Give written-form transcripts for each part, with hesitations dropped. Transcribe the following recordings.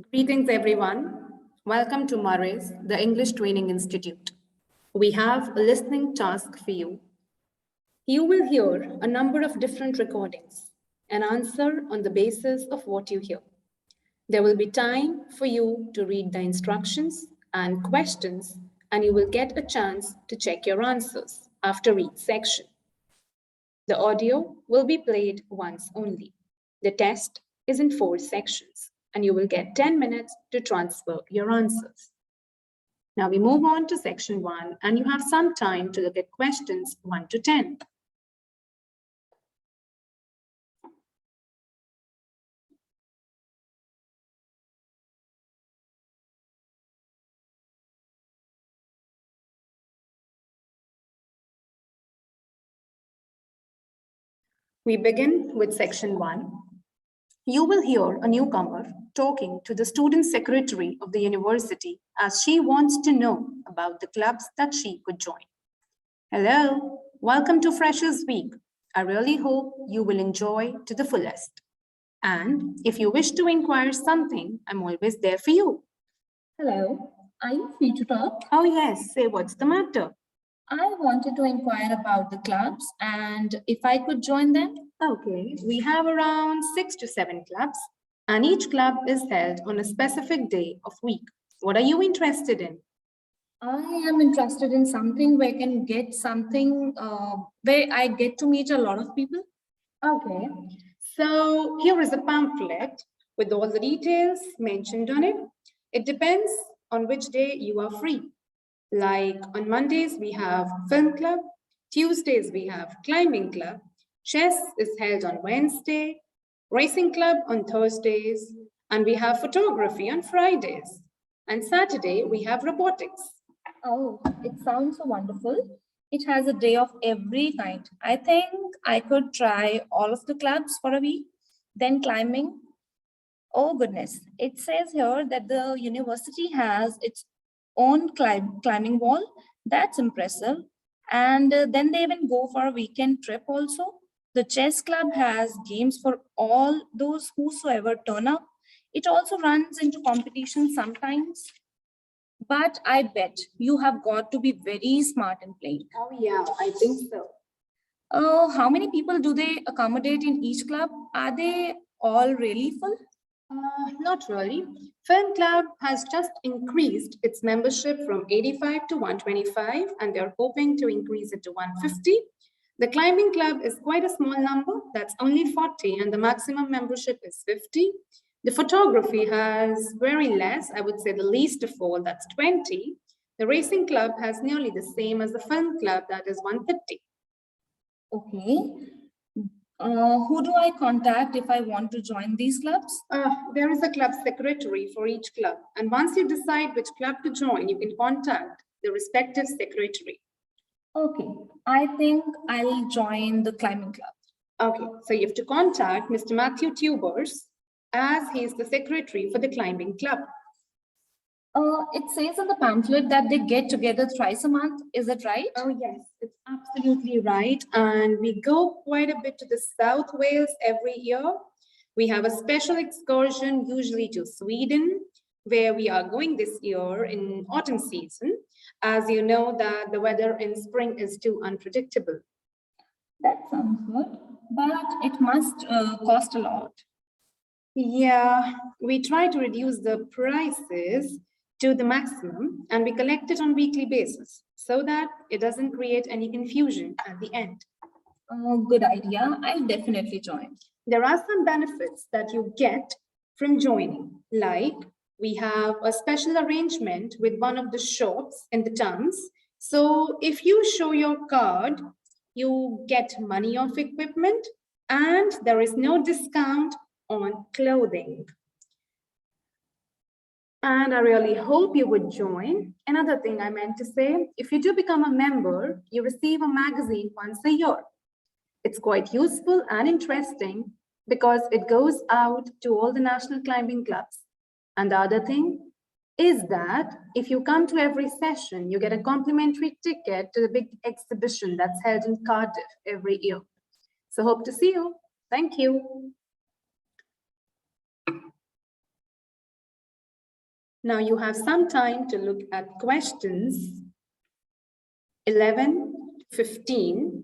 Greetings, everyone. Welcome to Murray's, the English Training Institute. We have a listening task for you. You will hear a number of different recordings and answer on the basis of what you hear. There will be time for you to read the instructions and questions, and you will get a chance to check your answers after each section. The audio will be played once only. The test is in 4 sections, and you will get 10 minutes to transfer your answers. Now we move on to section 1, and you have some time to look at questions 1 to 10. We begin with section 1. You will hear a newcomer talking to the student secretary of the university as she wants to know about the clubs that she could join. Hello, welcome to Freshers Week. I really hope you will enjoy to the fullest. And if you wish to inquire something, I'm always there for you. Hello, are you free to talk? Oh yes, say what's the matter? I wanted to inquire about the clubs and if I could join them. Okay, we have around 6 to 7 clubs, and each club is held on a specific day of week. What are you interested in? I am interested in something where I can get something where I get to meet a lot of people. Okay, so here is a pamphlet with all the details mentioned on it. It depends on which day you are free. Like on Mondays, we have film club. Tuesdays, we have climbing club. Chess is held on Wednesday. Racing club on Thursdays. And we have photography on Fridays. And Saturday, we have robotics. Oh, it sounds so wonderful. It has a day of every kind. I think I could try all of the clubs for a week. Then climbing. Oh goodness, it says here that the university has its own climbing wall. That's impressive. And then they even go for a weekend trip also. The chess club has games for all those whosoever turn up. It also runs into competition sometimes. But I bet you have got to be very smart in playing. Oh, yeah, I think so. How many people do they accommodate in each club? Are they all really full? Not really. Film Club has just increased its membership from 85 to 125, and they're hoping to increase it to 150. The climbing club is quite a small number, that's only 40, and the maximum membership is 50. The photography has very less, I would say the least of all, that's 20. The racing club has nearly the same as the film club, that is 130. Okay. Who do I contact if I want to join these clubs? There is a club secretary for each club, and once you decide which club to join, you can contact the respective secretary. Okay, I think I'll join the climbing club. Okay, so you have to contact Mr. Matthew Tubers, as he is the secretary for the climbing club. It says in the pamphlet that they get together thrice a month. Is that right? Oh, yes, it's absolutely right. And we go quite a bit to the South Wales every year. We have a special excursion, usually to Sweden, where we are going this year in autumn season. As you know that the weather in spring is too unpredictable. That sounds good, but it must cost a lot. Yeah, we try to reduce the prices to the maximum, and we collect it on weekly basis so that it doesn't create any confusion at the end. Good idea. I'll definitely join. There are some benefits that you get from joining, like we have a special arrangement with one of the shops in the towns. So if you show your card, you get money off equipment, and there is no discount on clothing. And I really hope you would join. Another thing I meant to say, if you do become a member, you receive a magazine once a year. It's quite useful and interesting because it goes out to all the national climbing clubs. And the other thing is that if you come to every session, you get a complimentary ticket to the big exhibition that's held in Cardiff every year. So hope to see you. Thank you. Now you have some time to look at questions 11, 15,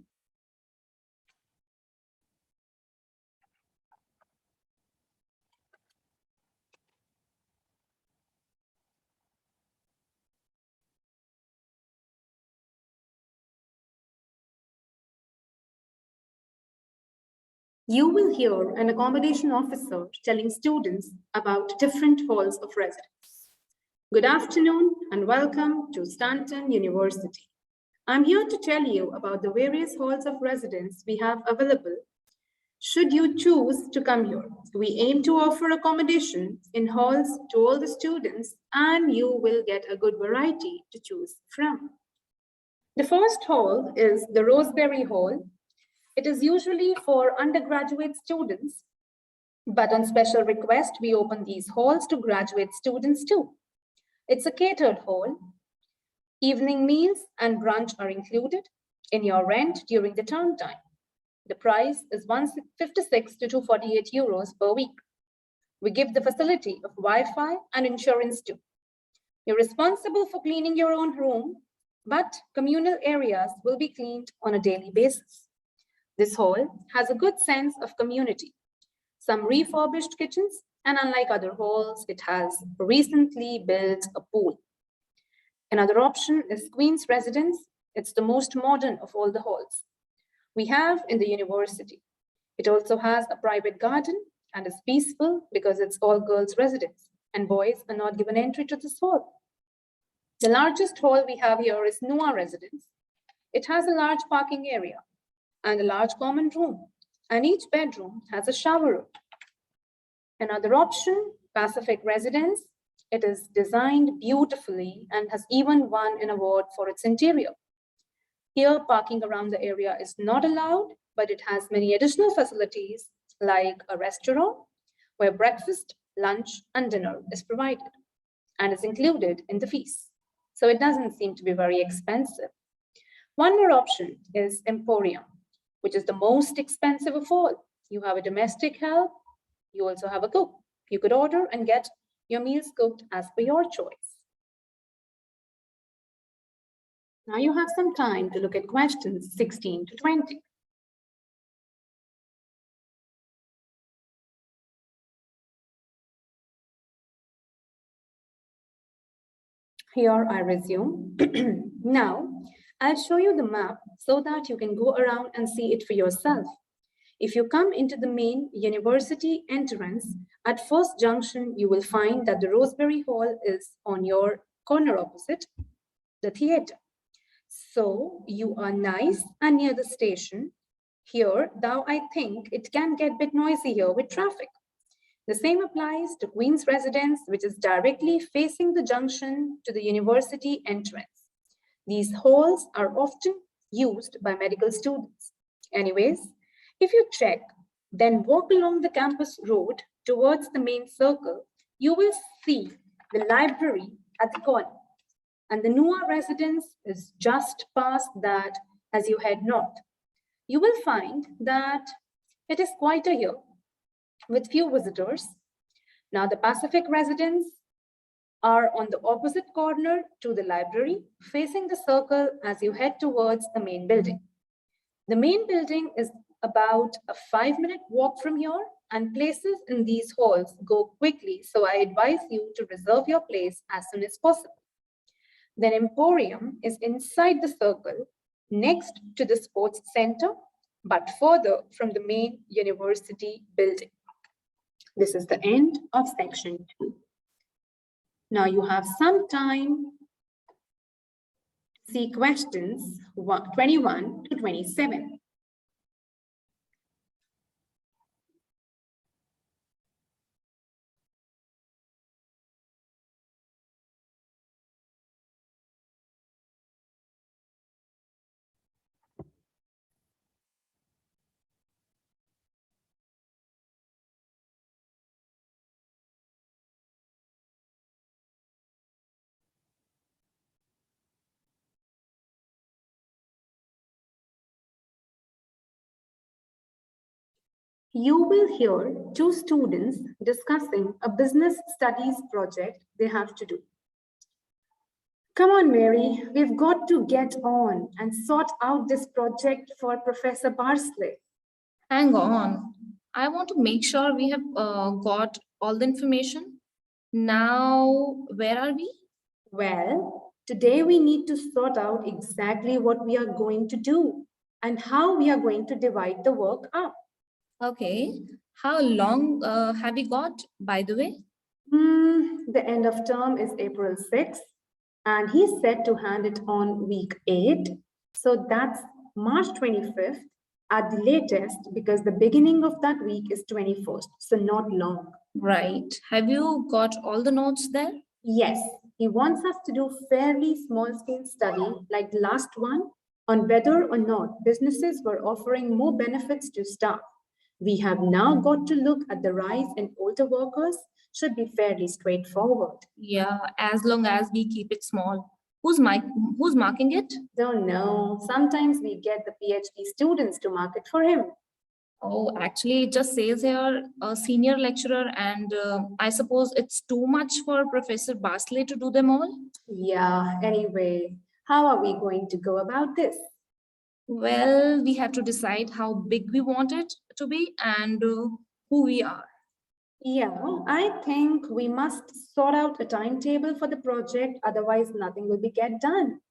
you will hear an accommodation officer telling students about different halls of residence. Good afternoon and welcome to Stanton University. I'm here to tell you about the various halls of residence we have available should you choose to come here. We aim to offer accommodation in halls to all the students, and you will get a good variety to choose from. The first hall is the Roseberry Hall. It is usually for undergraduate students, but on special request, we open these halls to graduate students too. It's a catered hall. Evening meals and brunch are included in your rent during the term time. The price is 156 to 248 euros per week. We give the facility of Wi-Fi and insurance too. You're responsible for cleaning your own room, but communal areas will be cleaned on a daily basis. This hall has a good sense of community, some refurbished kitchens, and unlike other halls, it has recently built a pool. Another option is Queen's Residence. It's the most modern of all the halls we have in the university. It also has a private garden and is peaceful because it's all girls' residence and boys are not given entry to this hall. The largest hall we have here is Noah Residence. It has a large parking area and a large common room, and each bedroom has a shower room. Another option, Pacific Residence. It is designed beautifully and has even won an award for its interior. Here, parking around the area is not allowed, but it has many additional facilities like a restaurant where breakfast, lunch, and dinner is provided and is included in the fees. So it doesn't seem to be very expensive. One more option is Emporium, which is the most expensive of all. You have a domestic help, you also have a cook. You could order and get your meals cooked as per your choice. Now you have some time to look at questions 16 to 20. Here I resume. Now, I'll show you the map so that you can go around and see it for yourself. If you come into the main university entrance, at First Junction, you will find that the Roseberry Hall is on your corner opposite the theater. So you are nice and near the station. Here, though I think it can get a bit noisy here with traffic. The same applies to Queen's Residence, which is directly facing the junction to the university entrance. These halls are often used by medical students. Anyways, if you check, then walk along the campus road towards the main circle, you will see the library at the corner. And the Noah Residence is just past that as you head north. You will find that it is quieter here with few visitors. Now the Pacific Residence are on the opposite corner to the library, facing the circle as you head towards the main building. The main building is about a 5-minute walk from here, and places in these halls go quickly, so I advise you to reserve your place as soon as possible. Then Emporium is inside the circle, next to the sports center, but further from the main university building. This is the end of section 2. Now you have some time to see questions 21 to 27. You will hear two students discussing a business studies project they have to do. Come on, Mary, we've got to get on and sort out this project for Professor Barsley. Hang on. I want to make sure we have got all the information. Now, where are we? Well, today we need to sort out exactly what we are going to do and how we are going to divide the work up. Okay. How long have we got, by the way? The end of term is April 6th, and he's set to hand it on week 8. So that's March 25th at the latest, because the beginning of that week is 21st, so not long. Right. Have you got all the notes there? Yes, he wants us to do fairly small scale study like the last one on whether or not businesses were offering more benefits to staff. We have now got to look at the rise in older workers. Should be fairly straightforward. Yeah, as long as we keep it small. Who's marking it? Don't know. Sometimes we get the PhD students to mark it for him. Oh, actually, it just says here a senior lecturer, and I suppose it's too much for Professor Barsley to do them all. Yeah, anyway, how are we going to go about this? Well, we have to decide how big we want it to be and who we are. Yeah, I think we must sort out a timetable for the project, otherwise nothing will be get done.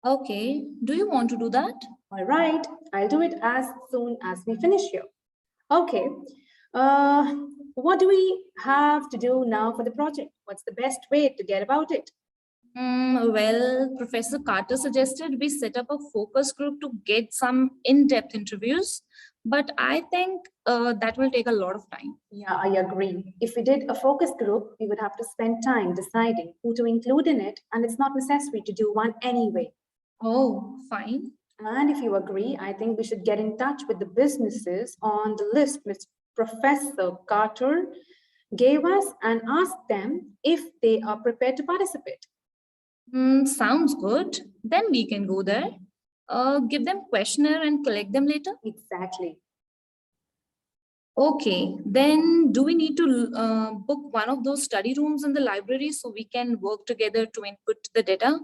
Okay, do you want to do that? All right, I'll do it as soon as we finish here. Okay, what do we have to do now for the project? What's the best way to get about it? Well, Professor Carter suggested we set up a focus group to get some in-depth interviews, but I think that will take a lot of time. Yeah, I agree. If we did a focus group, we would have to spend time deciding who to include in it, and it's not necessary to do one anyway. Oh, fine. And if you agree, I think we should get in touch with the businesses on the list Mr. Professor Carter gave us and ask them if they are prepared to participate. Sounds good. Then we can go there. Give them questionnaire and collect them later. Exactly. Okay, then do we need to book one of those study rooms in the library so we can work together to input the data?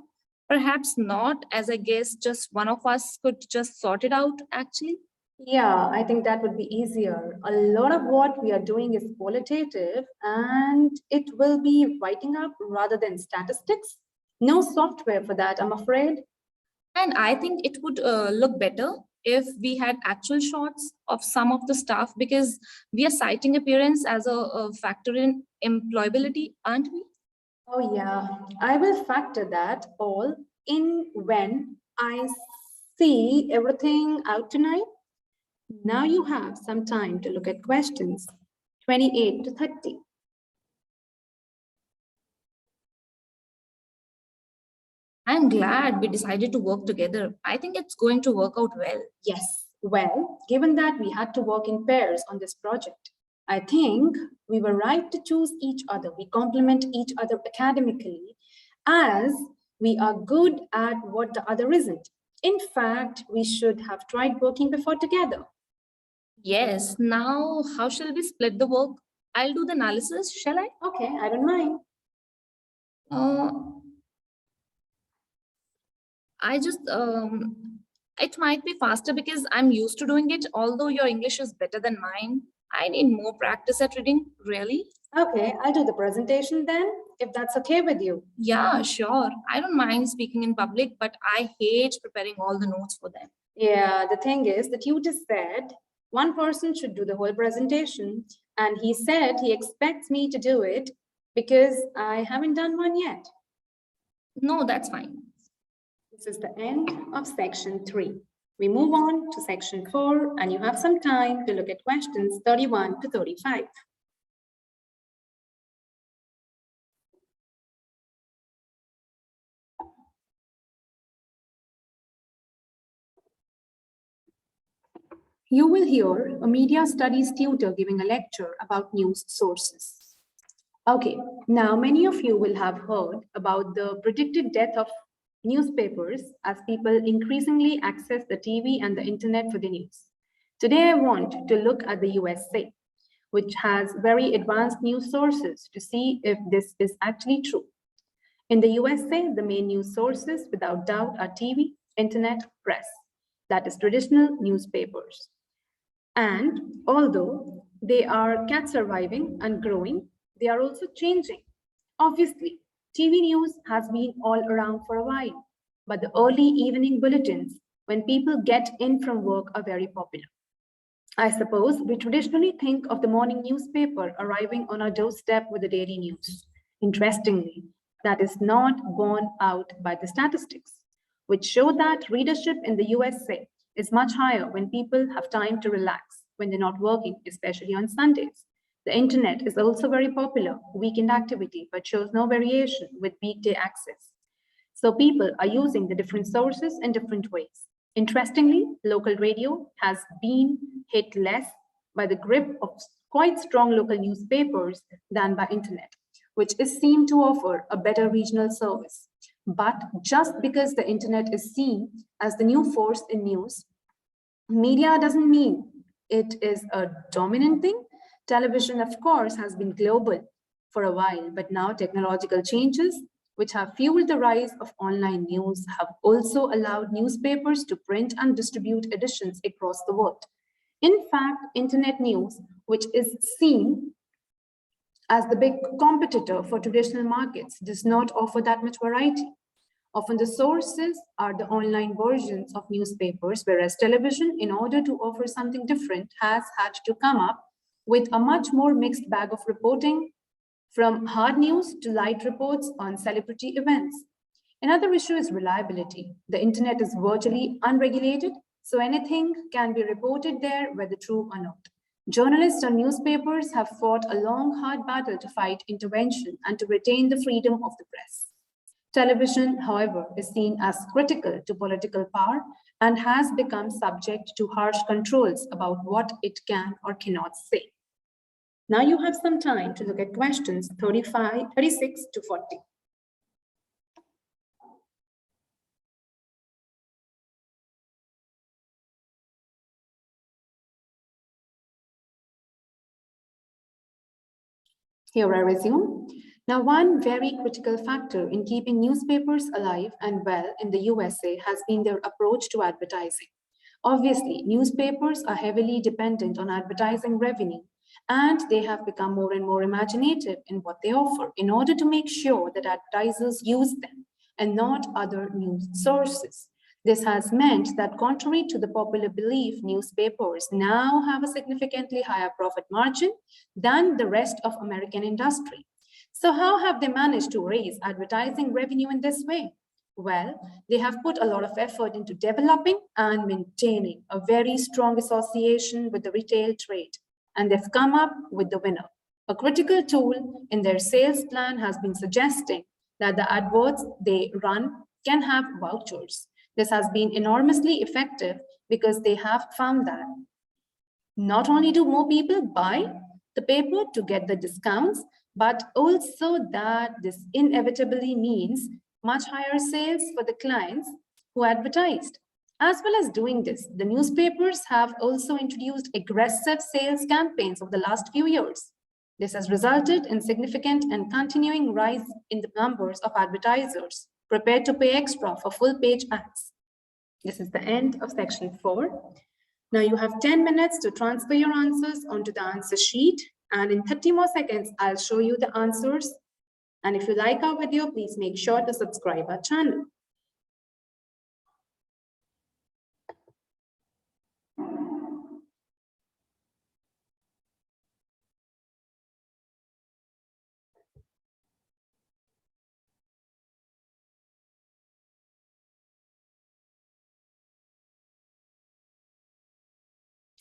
Perhaps not, as I guess just one of us could just sort it out actually. Yeah, I think that would be easier. A lot of what we are doing is qualitative and it will be writing up rather than statistics. No software for that, I'm afraid. And I think it would look better if we had actual shots of some of the staff because we are citing appearance as a factor in employability, aren't we? Oh, yeah, I will factor that all in when I see everything out tonight. Now you have some time to look at questions 28 to 30. I'm glad we decided to work together. I think it's going to work out well. Yes, well, given that we had to work in pairs on this project, I think we were right to choose each other. We complement each other academically as we are good at what the other isn't. In fact, we should have tried working before together. Yes, now how shall we split the work? I'll do the analysis, shall I? Okay, I don't mind. I just, it might be faster because I'm used to doing it, although your English is better than mine. I need more practice at reading, really. Okay, I'll do the presentation then, if that's okay with you. Yeah, sure. I don't mind speaking in public, but I hate preparing all the notes for them. Yeah, the thing is, the tutor said one person should do the whole presentation, and he said he expects me to do it because I haven't done one yet. No, that's fine. This is the end of section 3. We move on to section 4, and you have some time to look at questions 31 to 35. You will hear a media studies tutor giving a lecture about news sources. Okay, now many of you will have heard about the predicted death of newspapers as people increasingly access the TV and the internet for the news. Today, I want to look at the USA, which has very advanced news sources to see if this is actually true. In the USA, the main news sources, without doubt, are TV, internet, press, that is, traditional newspapers. And although they are cat surviving and growing, they are also changing. Obviously, TV news has been all around for a while, but the early evening bulletins, when people get in from work, are very popular. I suppose we traditionally think of the morning newspaper arriving on our doorstep with the daily news. Interestingly, that is not borne out by the statistics, which show that readership in the USA is much higher when people have time to relax, when they're not working, especially on Sundays. The internet is also very popular weekend activity, but shows no variation with weekday access. So people are using the different sources in different ways. Interestingly, local radio has been hit less by the grip of quite strong local newspapers than by internet, which is seen to offer a better regional service. But just because the internet is seen as the new force in news, media doesn't mean it is a dominant thing. Television, of course, has been global for a while, but now technological changes, which have fueled the rise of online news, have also allowed newspapers to print and distribute editions across the world. In fact, internet news, which is seen as the big competitor for traditional markets, does not offer that much variety. Often the sources are the online versions of newspapers, whereas television, in order to offer something different, has had to come up with a much more mixed bag of reporting, from hard news to light reports on celebrity events. Another issue is reliability. The internet is virtually unregulated, so anything can be reported there, whether true or not. Journalists and newspapers have fought a long, hard battle to fight intervention and to retain the freedom of the press. Television, however, is seen as critical to political power and has become subject to harsh controls about what it can or cannot say. Now you have some time to look at questions 35, 36 to 40. Here I resume. Now, one very critical factor in keeping newspapers alive and well in the USA has been their approach to advertising. Obviously, newspapers are heavily dependent on advertising revenue, and they have become more and more imaginative in what they offer in order to make sure that advertisers use them and not other news sources. This has meant that, contrary to the popular belief, newspapers now have a significantly higher profit margin than the rest of American industry. So how have they managed to raise advertising revenue in this way? Well, they have put a lot of effort into developing and maintaining a very strong association with the retail trade, and they've come up with the winner. A critical tool in their sales plan has been suggesting that the adverts they run can have vouchers. This has been enormously effective because they have found that not only do more people buy the paper to get the discounts, but also that this inevitably means much higher sales for the clients who advertised. As well as doing this, the newspapers have also introduced aggressive sales campaigns over the last few years. This has resulted in significant and continuing rise in the numbers of advertisers prepared to pay extra for full-page ads. This is the end of section 4. Now you have 10 minutes to transfer your answers onto the answer sheet, and in 30 more seconds, I'll show you the answers. And if you like our video, please make sure to subscribe our channel.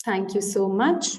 Thank you so much.